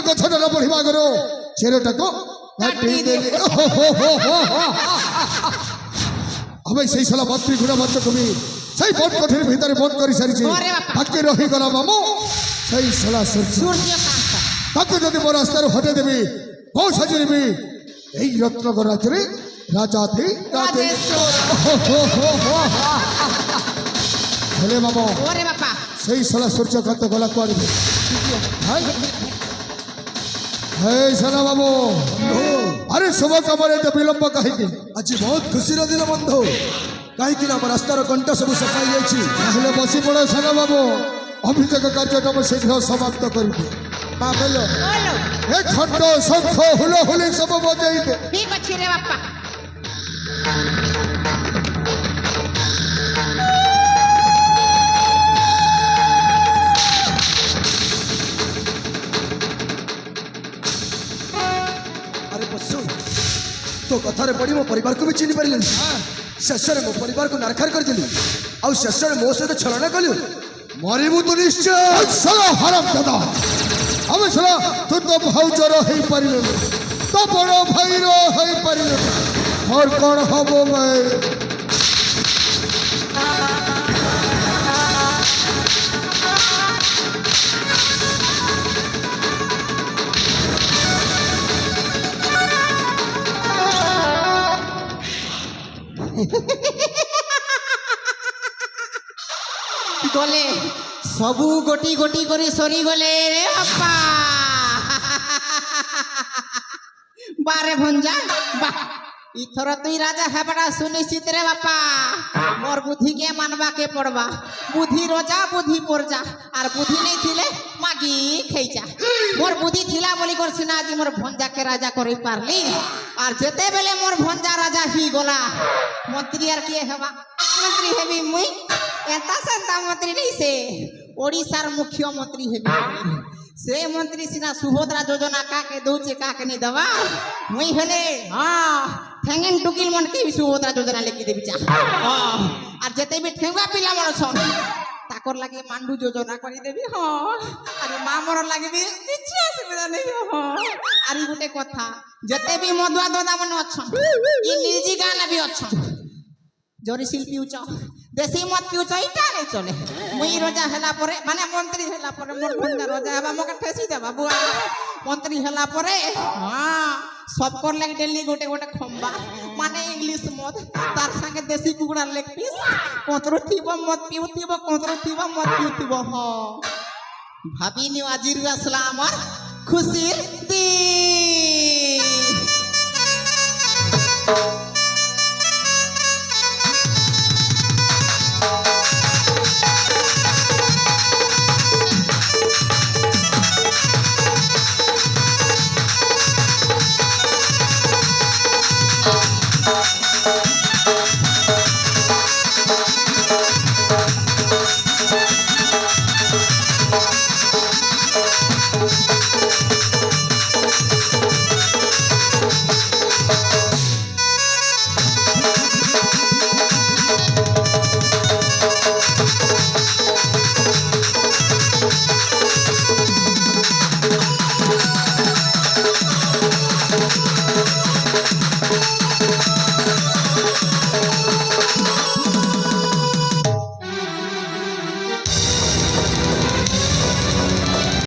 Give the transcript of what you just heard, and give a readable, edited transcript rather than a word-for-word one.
कथा न पढ़िबा करो चेरटा को काटी देले हमें सही साला मंत्री गुणा मत कवि सही बंद कठिन भीतर बंद कर सारी बाकी रही गला मामू सही साला ताको जदि मोर रास्तार हटे देबी बहुत सजरीबी এই রত্নগর রাজ্যে রাজা থে হেলে মামা ওরে বাপা সেই সালা সূর্যকান্ত গলা করবে হ্যাঁ সালা বাবু আরে শুভ কামরে তো বিলম্ব কাহিকি আজি বহুত খুশির দিন বন্ধু কাহিকি না আমার রাস্তার কণ্ঠ সব সফাই যাইছি তাহলে বসি পড়ো সালা বাবু অভিযোগ কার্যক্রম শীঘ্র সমাপ্ত করবে মা বলো বলো এ খণ্ড শঙ্খ হুলহুলি সব বজাইবে ঠিক আছে রে বাপা আরে বসু তো কথারে পড়ি মো পরিবারକୁ ବି ଚିହ୍ନି ପାରିଲେନି ଶେଷରେ ମୋ ପରିବାରକୁ ନାରଖାର କରିଦେଲି ଆଉ ଶେଷରେ ମୋ ସହିତ ଛଳନା କଲୁ ମରିବୁ ତୁ ନିଶ୍ଚୟ সালা হারাম দাদা আমি সালা তুই তো ভাউজর হই পারিল তো বড় ভাইর হই পারিল মোর কোন হব ভাই গলে সবু গোটি গোটি করে সরি গলে রে বাপা বারে ভঞ্জা বা ইথর তুই রাজা হেবড়া সুনিশ্চিত রে বাপা মোর বুদ্ধি কে মানবা কে পড়বা বুদ্ধি রোজা বুদ্ধি পরজা আর বুদ্ধি নেই থিলে মাগি খেইচা মোর বুদ্ধি থিলা বলি করছি না আজ মোর ভঞ্জাকে রাজা করে পারলি আর যেতে বেলে মোর ভঞ্জা রাজা হি গলা মন্ত্রী আর কে হেবা মন্ত্রী হেবি মুই এতা সেন্তা মন্ত্রী নেই সে ওড়িশার মুখ্যমন্ত্রী হেবি সে মন্ত্রী সিনা সুভদ্রা যোজনা কাকে দৌছে কাকে নি দেবা মুই হলে হ্যাঁ ঠেঙ্গেন টুকিল মনকে সুভদ্রা যোজনা লিখি দেবি চা আর যেতে বি ঠেঙ্গা পিলা মন সব তাকর লাগে মান্ডু যোজনা করে দেবি হ্যাঁ আর মা মর লাগবে কিছু অসুবিধা নেই হ্যাঁ আর গোটে কথা যেতে বি মধুয়া দাদা মনে অছন ই নিজি গানা বি অছন জরিশিল পিউছ দেশি মদ পিউছ ইটা নেই চলে মুই রোজা হেলা পরে মানে মন্ত্রী হেলা পরে মোর ভঞ্জা রোজা হেবা মোকে ঠেসি দেবা বুয়া মন্ত্রী হেলা পরে হ্যাঁ সব কর লাগে ডেলি গোটে গোটে খম্বা মানে ইংলিশ মদ তার সঙ্গে দেশি কুকুড়ার লেগ পিস কতর থিব মদ পিউথিব কতর থিব মদ পিউথিব হ ভাবিনি আজির আসলা আমার খুশির দিন